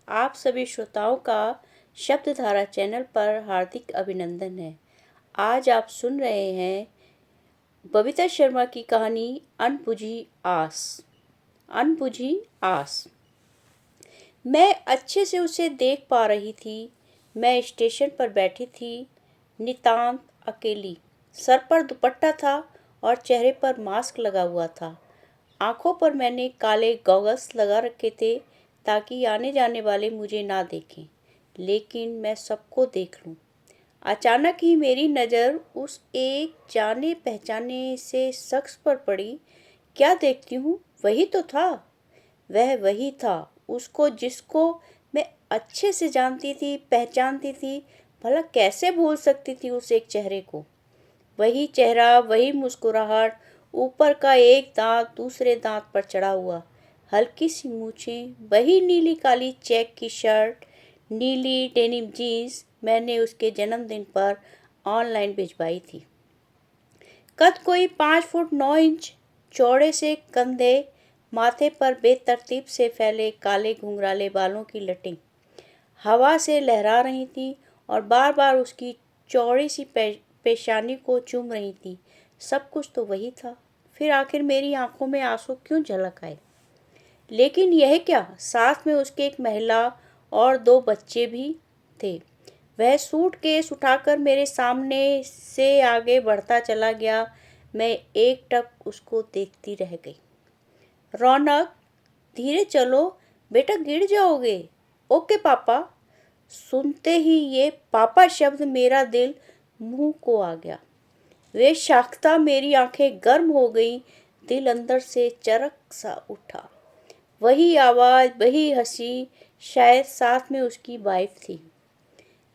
आप सभी श्रोताओं का शब्दधारा चैनल पर हार्दिक अभिनंदन है। आज आप सुन रहे हैं बबीता शर्मा की कहानी अनबुझी आस। अनबुझी आस। मैं अच्छे से उसे देख पा रही थी। मैं स्टेशन पर बैठी थी, नितांत अकेली। सर पर दुपट्टा था और चेहरे पर मास्क लगा हुआ था। आंखों पर मैंने काले गॉगल्स लगा रखे थे ताकि आने जाने वाले मुझे ना देखें, लेकिन मैं सबको देख लूं। अचानक ही मेरी नज़र उस एक जाने पहचाने से शख्स पर पड़ी। क्या देखती हूँ, वही तो था। वह वही था, उसको जिसको मैं अच्छे से जानती थी, पहचानती थी। भला कैसे भूल सकती थी उस एक चेहरे को। वही चेहरा, वही मुस्कुराहट, ऊपर का एक दांत दूसरे दांत पर चढ़ा हुआ, हल्की सी मूछें, वही नीली काली चेक की शर्ट, नीली डेनिम जीन्स मैंने उसके जन्मदिन पर ऑनलाइन भिजवाई थी। कद कोई 5 फुट 9 इंच, चौड़े से कंधे, माथे पर बेतरतीब से फैले काले घुंघराले बालों की लटें हवा से लहरा रही थी और बार बार उसकी चौड़ी सी पेशानी को चूम रही थी। सब कुछ तो वही था। फिर आखिर मेरी आंखों में आंसू क्यों झलक आए? लेकिन यह क्या, साथ में उसके एक महिला और 2 बच्चे भी थे। वह सूटकेस उठाकर मेरे सामने से आगे बढ़ता चला गया। मैं एकटक उसको देखती रह गई। रौनक, धीरे चलो बेटा, गिर जाओगे। ओके पापा। सुनते ही ये पापा शब्द मेरा दिल मुंह को आ गया। वे शाख्ता मेरी आंखें गर्म हो गईं, दिल अंदर से चरक सा उठा। वही आवाज़, वही हंसी, शायद साथ में उसकी वाइफ थी,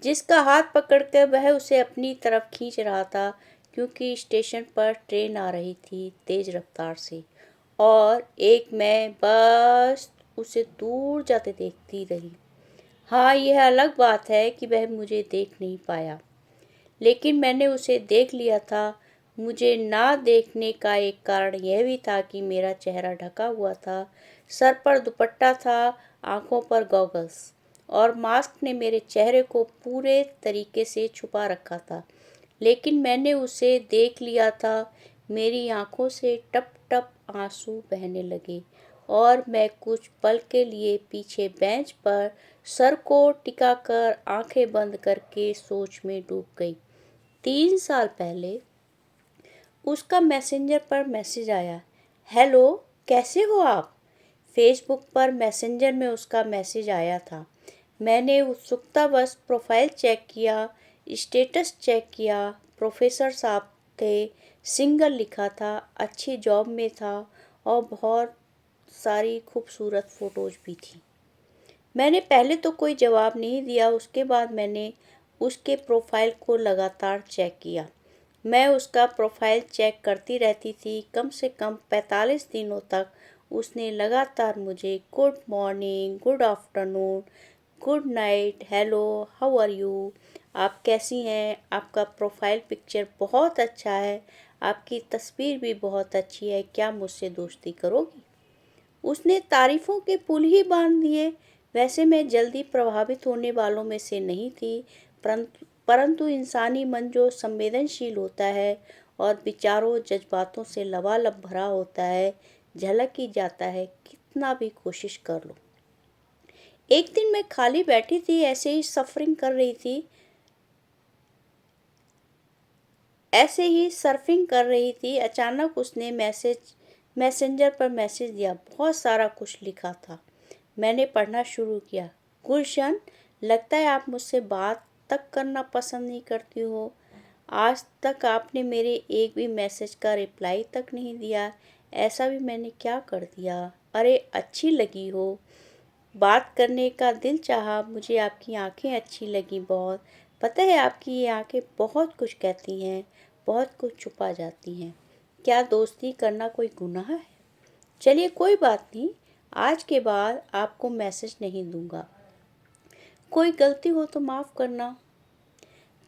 जिसका हाथ पकड़कर वह उसे अपनी तरफ खींच रहा था, क्योंकि स्टेशन पर ट्रेन आ रही थी तेज रफ्तार से। और एक मैं बस उसे दूर जाते देखती रही। हाँ, यह अलग बात है कि वह मुझे देख नहीं पाया, लेकिन मैंने उसे देख लिया था। मुझे ना देखने का एक कारण यह भी था कि मेरा चेहरा ढका हुआ था। सर पर दुपट्टा था, आंखों पर गॉगल्स और मास्क ने मेरे चेहरे को पूरे तरीके से छुपा रखा था। लेकिन मैंने उसे देख लिया था। मेरी आंखों से टप टप आंसू बहने लगे और मैं कुछ पल के लिए पीछे बेंच पर सर को टिकाकर आंखें बंद करके सोच में डूब गई। 3 साल पहले उसका मैसेंजर पर मैसेज आया, हेलो कैसे हो आप। फेसबुक पर मैसेंजर में उसका मैसेज आया था। मैंने उत्सुकतावश प्रोफाइल चेक किया, स्टेटस चेक किया। प्रोफेसर साहब थे, सिंगल लिखा था, अच्छी जॉब में था और बहुत सारी खूबसूरत फ़ोटोज़ भी थी। मैंने पहले तो कोई जवाब नहीं दिया। उसके बाद मैंने उसके प्रोफाइल को लगातार चेक किया। मैं उसका प्रोफाइल चेक करती रहती थी। कम से कम 45 दिनों तक उसने लगातार मुझे good morning, good afternoon, good night, hello, how are you, आप कैसी हैं, आपका प्रोफाइल पिक्चर बहुत अच्छा है, आपकी तस्वीर भी बहुत अच्छी है, क्या मुझसे दोस्ती करोगी। उसने तारीफ़ों के पुल ही बांध दिए। वैसे मैं जल्दी प्रभावित होने वालों में से नहीं थी, परंतु इंसानी मन जो संवेदनशील होता है और विचारों जज्बातों से लबालब भरा होता है, झलक ही जाता है, कितना भी कोशिश कर लो। एक दिन मैं खाली बैठी थी, ऐसे ही सर्फिंग कर रही थी। अचानक उसने मैसेंजर पर मैसेज दिया। बहुत सारा कुछ लिखा था। मैंने पढ़ना शुरू किया। गुलशन, लगता है आप मुझसे बात तक करना पसंद नहीं करती हो। आज तक आपने मेरे एक भी मैसेज का रिप्लाई तक नहीं दिया। ऐसा भी मैंने क्या कर दिया? अरे अच्छी लगी हो, बात करने का दिल चाहा। मुझे आपकी आंखें अच्छी लगी बहुत। पता है आपकी ये आंखें बहुत कुछ कहती हैं, बहुत कुछ छुपा जाती हैं। क्या दोस्ती करना कोई गुनाह है? चलिए कोई बात नहीं, आज के बाद आपको मैसेज नहीं दूंगा। कोई गलती हो तो माफ़ करना।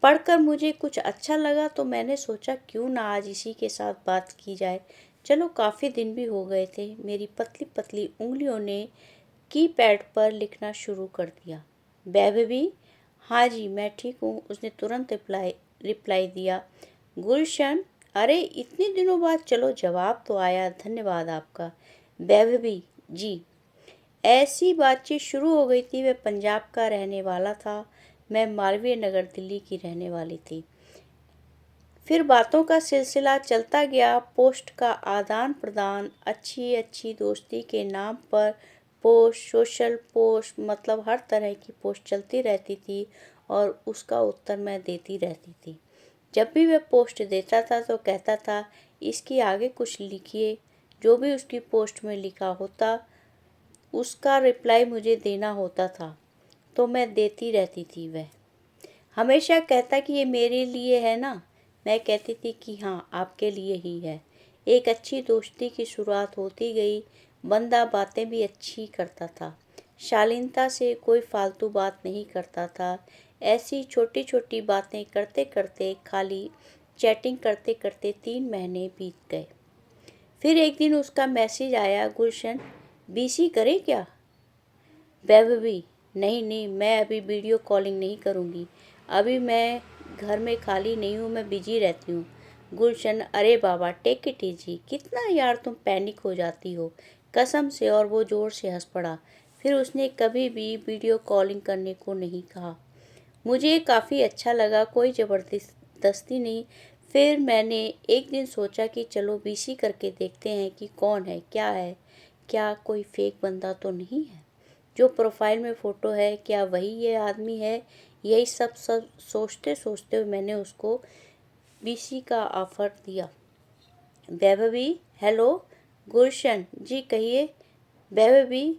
पढ़कर मुझे कुछ अच्छा लगा तो मैंने सोचा क्यों ना आज इसी के साथ बात की जाए। चलो काफ़ी दिन भी हो गए थे। मेरी पतली पतली उंगलियों ने कीपैड पर लिखना शुरू कर दिया। वैभवी, हाँ जी मैं ठीक हूँ, उसने तुरंत रिप्लाई दिया। गुलशन, अरे इतने दिनों बाद चलो जवाब तो आया, धन्यवाद आपका। वैभवी, जी। ऐसी बातचीत शुरू हो गई थी। वह पंजाब का रहने वाला था, मैं मालवीय नगर दिल्ली की रहने वाली थी। फिर बातों का सिलसिला चलता गया। पोस्ट का आदान प्रदान, अच्छी अच्छी दोस्ती के नाम पर पोस्ट, सोशल पोस्ट, मतलब हर तरह की पोस्ट चलती रहती थी और उसका उत्तर मैं देती रहती थी। जब भी वह पोस्ट देता था तो कहता था इसकी आगे कुछ लिखिए। जो भी उसकी पोस्ट में लिखा होता उसका रिप्लाई मुझे देना होता था, तो मैं देती रहती थी। वह हमेशा कहता कि ये मेरे लिए है ना। मैं कहती थी कि हाँ आपके लिए ही है। एक अच्छी दोस्ती की शुरुआत होती गई। बंदा बातें भी अच्छी करता था, शालीनता से कोई फालतू बात नहीं करता था। ऐसी छोटी छोटी बातें करते करते, खाली चैटिंग करते करते 3 महीने बीत गए। फिर एक दिन उसका मैसेज आया, गुलशन बीसी करें क्या? वैभवी, नहीं नहीं मैं अभी वीडियो कॉलिंग नहीं करूँगी, अभी मैं घर में खाली नहीं हूँ, मैं बिजी रहती हूँ। गुलशन, अरे बाबा टेक इट इजी, कितना यार तुम पैनिक हो जाती हो कसम से। और वो ज़ोर से हंस पड़ा। फिर उसने कभी भी वीडियो कॉलिंग करने को नहीं कहा। मुझे काफ़ी अच्छा लगा, कोई ज़बरदस्ती नहीं। फिर मैंने एक दिन सोचा कि चलो बीसी करके देखते हैं कि कौन है, क्या कोई फेक बंदा तो नहीं है। जो प्रोफाइल में फ़ोटो है क्या वही ये आदमी है। यही सब सोचते सोचते मैंने उसको बीसी का ऑफ़र दिया। वैभवी, हेलो। गुलशन, जी कहिए। Vaibhavi,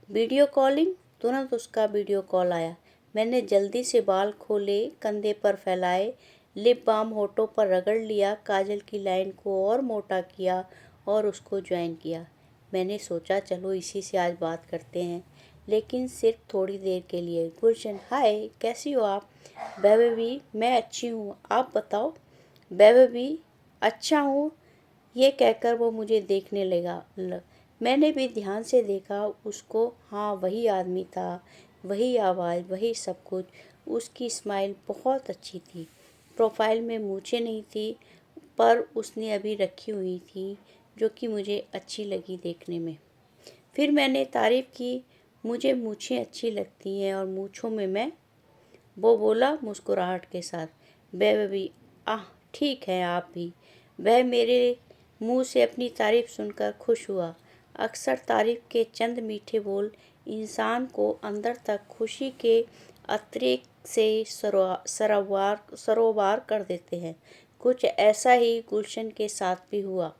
video calling. तुरंत उसका वीडियो कॉल आया। मैंने जल्दी से बाल खोले, कंधे पर फैलाए, लिप बाम होठों पर रगड़ लिया, काजल की लाइन को और मोटा किया और उसको ज्वाइन किया। मैंने सोचा चलो इसी से आज बात करते हैं, लेकिन सिर्फ थोड़ी देर के लिए। गुलशन, हाय कैसी हो आप? वैभवी, मैं अच्छी हूँ, आप बताओ? वैभवी, अच्छा हूँ। ये कहकर वो मुझे देखने लगा। मैंने भी ध्यान से देखा उसको। हाँ वही आदमी था, वही आवाज़, वही सब कुछ। उसकी स्माइल बहुत अच्छी थी। प्रोफाइल में मूछें नहीं थी, पर उसने अभी रखी हुई थी, जो कि मुझे अच्छी लगी देखने में। फिर मैंने तारीफ़ की, मुझे मूछें अच्छी लगती हैं और मूछों में मैं, वो बोला मुस्कुराहट के साथ। वह भी, आह ठीक है आप भी। वह मेरे मुंह से अपनी तारीफ सुनकर खुश हुआ। अक्सर तारीफ के चंद मीठे बोल इंसान को अंदर तक खुशी के अतिरिक्त से सरोवार कर देते हैं। कुछ ऐसा ही गुलशन के साथ भी हुआ।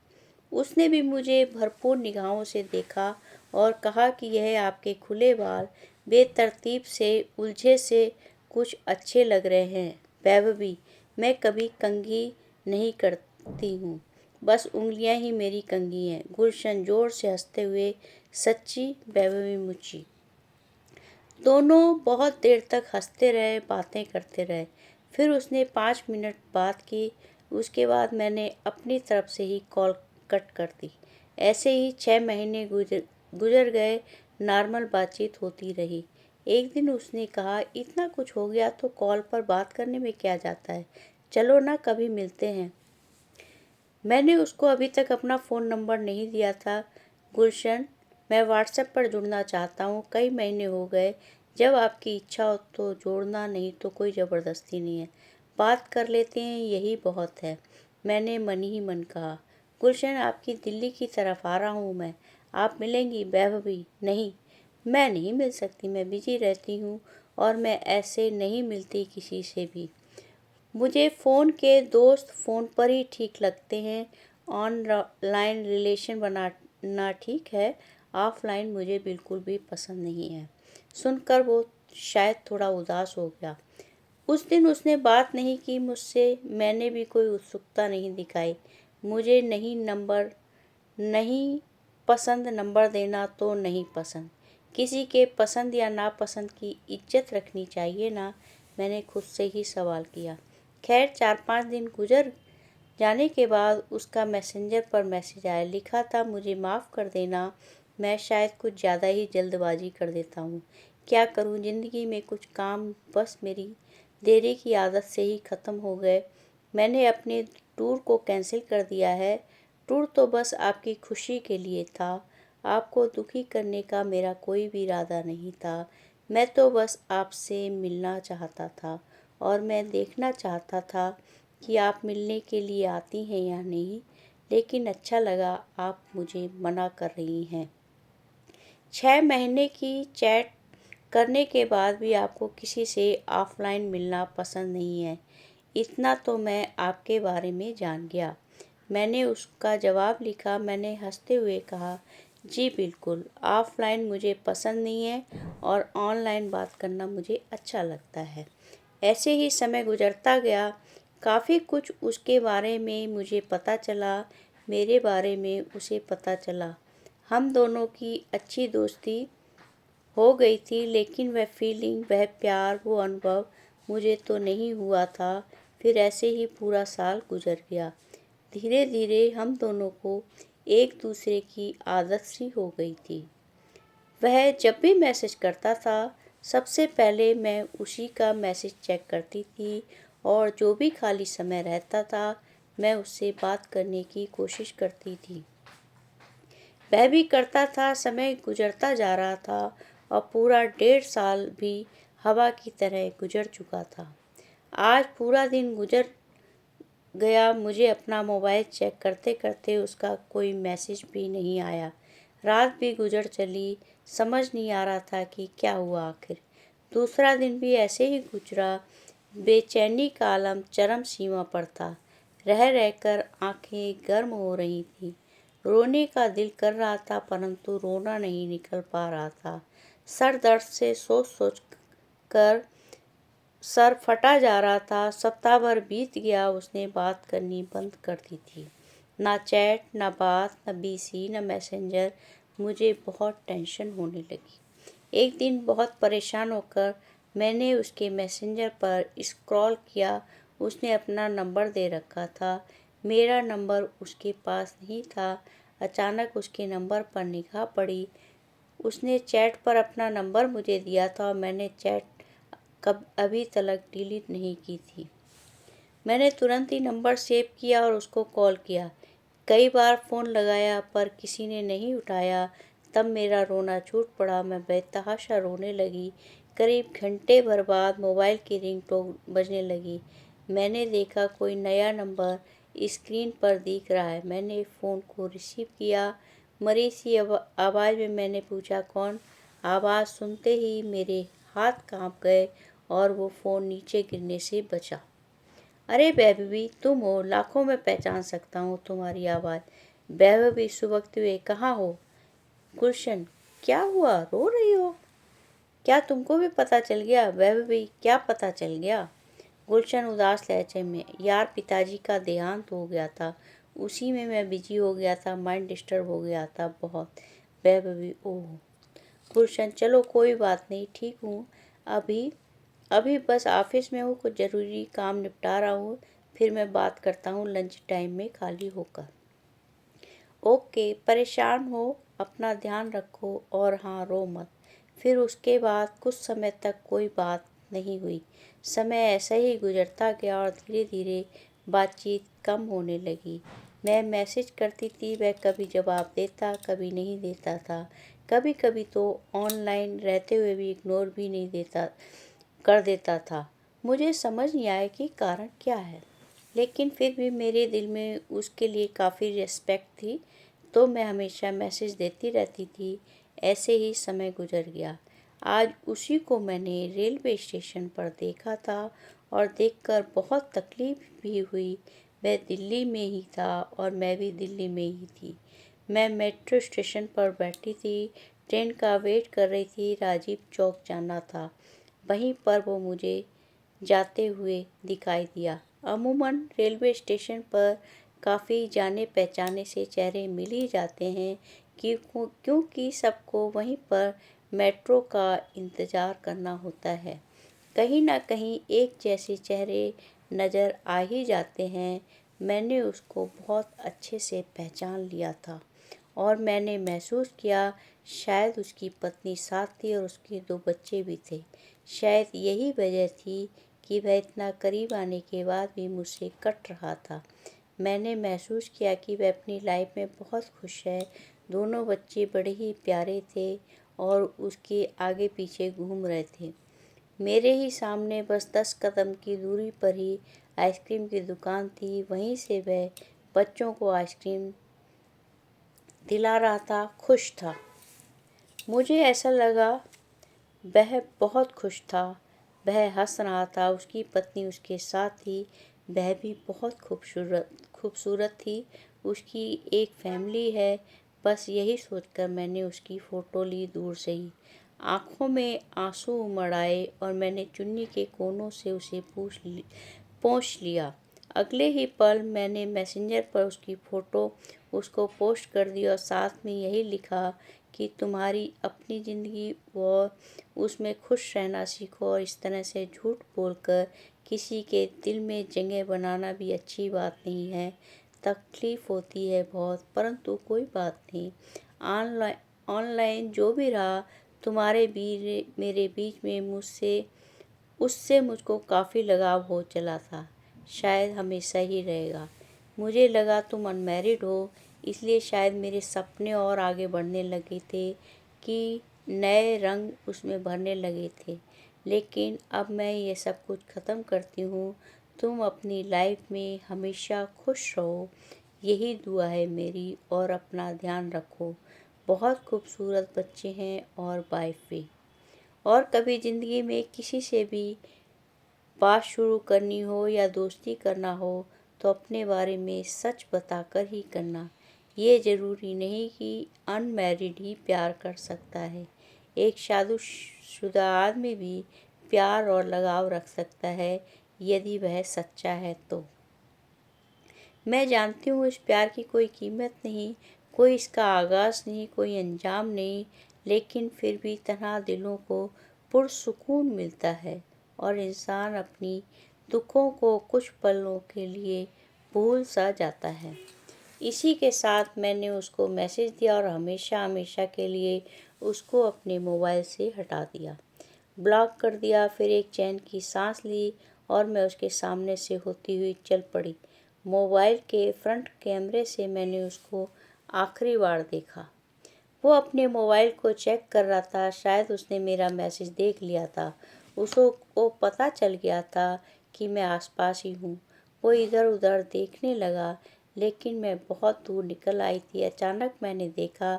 उसने भी मुझे भरपूर निगाहों से देखा और कहा कि यह आपके खुले बाल बेतरतीब से उलझे से कुछ अच्छे लग रहे हैं। वैभवी, मैं कभी कंघी नहीं करती हूँ, बस उंगलियां ही मेरी कंघी हैं। गुलशन जोर से हंसते हुए, सच्ची? वैभवी मुची। दोनों बहुत देर तक हंसते रहे, बातें करते रहे। फिर उसने 5 मिनट बात की। उसके बाद मैंने अपनी तरफ से ही कॉल कट कर दी। ऐसे ही 6 महीने गुजर गए। नॉर्मल बातचीत होती रही। एक दिन उसने कहा, इतना कुछ हो गया तो कॉल पर बात करने में क्या जाता है, चलो ना कभी मिलते हैं। मैंने उसको अभी तक अपना फ़ोन नंबर नहीं दिया था। गुलशन, मैं व्हाट्सएप पर जुड़ना चाहता हूँ, कई महीने हो गए। जब आपकी इच्छा हो तो जोड़ना, नहीं तो कोई ज़बरदस्ती नहीं है। बात कर लेते हैं, यही बहुत है, मैंने मन ही मन कहा। गुलशन, आपकी दिल्ली की तरफ आ रहा हूँ मैं, आप मिलेंगी? वैभवी, नहीं मैं नहीं मिल सकती, मैं बिजी रहती हूँ और मैं ऐसे नहीं मिलती किसी से भी। मुझे फ़ोन के दोस्त फ़ोन पर ही ठीक लगते हैं। ऑनलाइन रिलेशन बनाना ठीक है, ऑफलाइन मुझे बिल्कुल भी पसंद नहीं है। सुनकर वो शायद थोड़ा उदास हो गया। उस दिन उसने बात नहीं की मुझसे, मैंने भी कोई उत्सुकता नहीं दिखाई। मुझे नहीं पसंद नंबर देना तो नहीं पसंद। किसी के पसंद या नापसंद की इज्जत रखनी चाहिए ना, मैंने खुद से ही सवाल किया। खैर 4-5 दिन गुजर जाने के बाद उसका मैसेंजर पर मैसेज आया। लिखा था, मुझे माफ़ कर देना, मैं शायद कुछ ज़्यादा ही जल्दबाजी कर देता हूँ। क्या करूँ, ज़िंदगी में कुछ काम बस मेरी देरी की आदत से ही ख़त्म हो गए। मैंने अपने टूर को कैंसिल कर दिया है। टूर तो बस आपकी खुशी के लिए था। आपको दुखी करने का मेरा कोई भी इरादा नहीं था। मैं तो बस आपसे मिलना चाहता था और मैं देखना चाहता था कि आप मिलने के लिए आती हैं या नहीं। लेकिन अच्छा लगा आप मुझे मना कर रही हैं। 6 महीने की चैट करने के बाद भी आपको किसी से ऑफलाइन मिलना पसंद नहीं है, इतना तो मैं आपके बारे में जान गया। मैंने उसका जवाब लिखा। मैंने हंसते हुए कहा, जी बिल्कुल, ऑफलाइन मुझे पसंद नहीं है और ऑनलाइन बात करना मुझे अच्छा लगता है। ऐसे ही समय गुजरता गया। काफ़ी कुछ उसके बारे में मुझे पता चला, मेरे बारे में उसे पता चला। हम दोनों की अच्छी दोस्ती हो गई थी, लेकिन वह फीलिंग, वह प्यार, वो अनुभव मुझे तो नहीं हुआ था। फिर ऐसे ही पूरा साल गुजर गया। धीरे धीरे हम दोनों को एक दूसरे की आदत सी हो गई थी। वह जब भी मैसेज करता था, सबसे पहले मैं उसी का मैसेज चेक करती थी और जो भी खाली समय रहता था, मैं उससे बात करने की कोशिश करती थी। वह भी करता था। समय गुजरता जा रहा था और पूरा 1.5 साल भी हवा की तरह गुजर चुका था। आज पूरा दिन गुजर गया, मुझे अपना मोबाइल चेक करते करते उसका कोई मैसेज भी नहीं आया। रात भी गुजर चली, समझ नहीं आ रहा था कि क्या हुआ आखिर। दूसरा दिन भी ऐसे ही गुजरा। बेचैनी का आलम चरम सीमा पर था। रह रहकर आंखें गर्म हो रही थीं। रोने का दिल कर रहा था, परंतु रोना नहीं निकल पा रहा था। सर दर्द से सोच सोच कर सर फटा जा रहा था। सप्ताह भर बीत गया, उसने बात करनी बंद कर दी थी। ना चैट, ना बात, ना बीसी, ना मैसेंजर। मुझे बहुत टेंशन होने लगी। एक दिन बहुत परेशान होकर मैंने उसके मैसेंजर पर स्क्रॉल किया। उसने अपना नंबर दे रखा था। मेरा नंबर उसके पास नहीं था। अचानक उसके नंबर पर निगाह पड़ी। उसने चैट पर अपना नंबर मुझे दिया था और मैंने चैट कब अभी तक डिलीट नहीं की थी। मैंने तुरंत ही नंबर सेव किया और उसको कॉल किया। कई बार फ़ोन लगाया पर किसी ने नहीं उठाया। तब मेरा रोना छूट पड़ा। मैं बेतहाशा रोने लगी। करीब घंटे भर बाद मोबाइल की रिंगटोन बजने लगी। मैंने देखा कोई नया नंबर स्क्रीन पर दिख रहा है। मैंने फ़ोन को रिसीव किया। मरी सी आवाज़ में मैंने पूछा, कौन? आवाज़ सुनते ही मेरे हाथ कांप गए और वो फ़ोन नीचे गिरने से बचा। अरे वैभवी, तुम हो? लाखों में पहचान सकता हूँ तुम्हारी आवाज़। वैभवी सुबकते हुए, कहाँ हो? गुलशन, क्या हुआ, रो रही हो? क्या तुमको भी पता चल गया? वैभवी, क्या पता चल गया? गुलशन उदास लहजे में, यार पिताजी का देहांत हो गया था, उसी में मैं बिजी हो गया था, माइंड डिस्टर्ब हो गया था बहुत। वैभवी, ओह। गुलशन, चलो कोई बात नहीं, ठीक हूँ। अभी अभी बस ऑफिस में हूँ, कुछ ज़रूरी काम निपटा रहा हूँ। फिर मैं बात करता हूँ लंच टाइम में खाली होकर। ओके, परेशान हो, अपना ध्यान रखो और हाँ, रो मत। फिर उसके बाद कुछ समय तक कोई बात नहीं हुई। समय ऐसा ही गुजरता गया और धीरे धीरे बातचीत कम होने लगी। मैं मैसेज करती थी, वह कभी जवाब देता, कभी नहीं देता था। कभी कभी तो ऑनलाइन रहते हुए भी इग्नोर भी नहीं देता कर देता था। मुझे समझ नहीं आया कि कारण क्या है, लेकिन फिर भी मेरे दिल में उसके लिए काफ़ी रिस्पेक्ट थी, तो मैं हमेशा मैसेज देती रहती थी। ऐसे ही समय गुजर गया। आज उसी को मैंने रेलवे स्टेशन पर देखा था और देखकर बहुत तकलीफ भी हुई। वह दिल्ली में ही था और मैं भी दिल्ली में ही थी। मैं मेट्रो स्टेशन पर बैठी थी, ट्रेन का वेट कर रही थी। राजीव चौक जाना था। वहीं पर वो मुझे जाते हुए दिखाई दिया। अमूमन रेलवे स्टेशन पर काफ़ी जाने पहचाने से चेहरे मिल ही जाते हैं, क्योंकि सबको वहीं पर मेट्रो का इंतज़ार करना होता है। कहीं ना कहीं एक जैसे चेहरे नज़र आ ही जाते हैं। मैंने उसको बहुत अच्छे से पहचान लिया था और मैंने महसूस किया शायद उसकी पत्नी साथ थी और उसके 2 बच्चे भी थे। शायद यही वजह थी कि वह इतना करीब आने के बाद भी मुझसे कट रहा था। मैंने महसूस किया कि वह अपनी लाइफ में बहुत खुश है। दोनों बच्चे बड़े ही प्यारे थे और उसके आगे पीछे घूम रहे थे। मेरे ही सामने बस 10 कदम की दूरी पर ही आइसक्रीम की दुकान थी। वहीं से वह बच्चों को आइसक्रीम दिला रहा था, खुश था। मुझे ऐसा लगा वह बहुत खुश था। वह हंस रहा था, उसकी पत्नी उसके साथ थी। वह भी बहुत खूबसूरत थी। उसकी एक फैमिली है। बस यही सोचकर मैंने उसकी फ़ोटो ली दूर से ही। आँखों में आंसू उमड़ आए और मैंने चुन्नी के कोनों से उसे पोंछ लिया। अगले ही पल मैंने मैसेंजर पर उसकी फ़ोटो उसको पोस्ट कर दी और साथ में यही लिखा कि तुम्हारी अपनी ज़िंदगी व उसमें खुश रहना सीखो और इस तरह से झूठ बोलकर किसी के दिल में जगह बनाना भी अच्छी बात नहीं है। तकलीफ़ होती है बहुत, परंतु कोई बात नहीं। ऑनलाइन जो भी रहा, तुम्हारे बीच मेरे बीच में उससे मुझको काफ़ी लगाव हो चला था। शायद हमेशा ही रहेगा। मुझे लगा तुम अनमैरिड हो, इसलिए शायद मेरे सपने और आगे बढ़ने लगे थे कि नए रंग उसमें भरने लगे थे। लेकिन अब मैं ये सब कुछ ख़त्म करती हूँ। तुम अपनी लाइफ में हमेशा खुश रहो, यही दुआ है मेरी, और अपना ध्यान रखो। बहुत खूबसूरत बच्चे हैं और वाइफ भी। और कभी ज़िंदगी में किसी से भी बात शुरू करनी हो या दोस्ती करना हो तो अपने बारे में सच बताकर ही करना। ये ज़रूरी नहीं कि अनमैरिड ही प्यार कर सकता है। एक शादीशुदा आदमी भी प्यार और लगाव रख सकता है, यदि वह सच्चा है तो। मैं जानती हूँ इस प्यार की कोई कीमत नहीं, कोई इसका आगाज़ नहीं, कोई अंजाम नहीं, लेकिन फिर भी तन्हा दिलों को पुरसुकून मिलता है और इंसान अपनी दुखों को कुछ पलों के लिए भूल सा जाता है। इसी के साथ मैंने उसको मैसेज दिया और हमेशा हमेशा के लिए उसको अपने मोबाइल से हटा दिया, ब्लॉक कर दिया। फिर एक चैन की सांस ली और मैं उसके सामने से होती हुई चल पड़ी। मोबाइल के फ्रंट कैमरे से मैंने उसको आखिरी बार देखा। वो अपने मोबाइल को चेक कर रहा था। शायद उसने मेरा मैसेज देख लिया था। उसको पता चल गया था कि मैं आसपास ही हूँ। वो इधर उधर देखने लगा, लेकिन मैं बहुत दूर निकल आई थी। अचानक मैंने देखा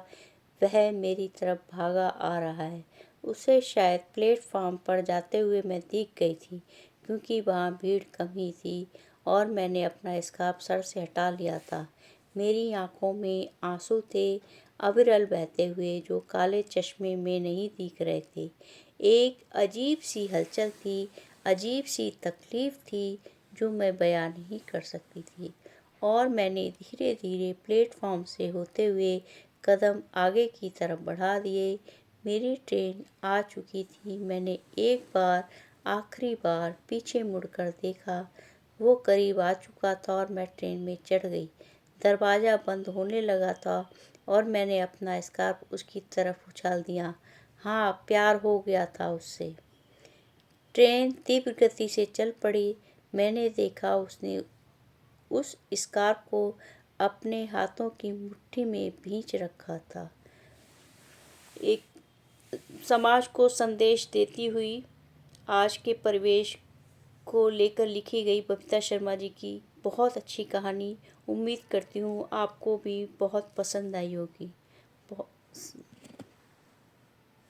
वह मेरी तरफ भागा आ रहा है। उसे शायद प्लेटफॉर्म पर जाते हुए मैं दिख गई थी, क्योंकि वहाँ भीड़ कम ही थी और मैंने अपना स्कार्फ सर से हटा लिया था। मेरी आंखों में आंसू थे, अविरल बहते हुए, जो काले चश्मे में नहीं दिख रहे थे। एक अजीब सी हलचल थी, अजीब सी तकलीफ़ थी जो मैं बयां नहीं कर सकती थी। और मैंने धीरे धीरे प्लेटफॉर्म से होते हुए कदम आगे की तरफ बढ़ा दिए। मेरी ट्रेन आ चुकी थी। मैंने एक बार, आखिरी बार पीछे मुड़कर देखा। वो करीब आ चुका था और मैं ट्रेन में चढ़ गई। दरवाज़ा बंद होने लगा था और मैंने अपना स्कार्फ उसकी तरफ उछाल दिया। हाँ, प्यार हो गया था उससे। ट्रेन तीव्र गति से चल पड़ी। मैंने देखा उसने उस स्कार्फ को अपने हाथों की मुट्ठी में भींच रखा था। एक समाज को संदेश देती हुई आज के परिवेश को लेकर लिखी गई बबीता शर्मा जी की बहुत अच्छी कहानी। उम्मीद करती हूँ आपको भी बहुत पसंद आई होगी। बहुत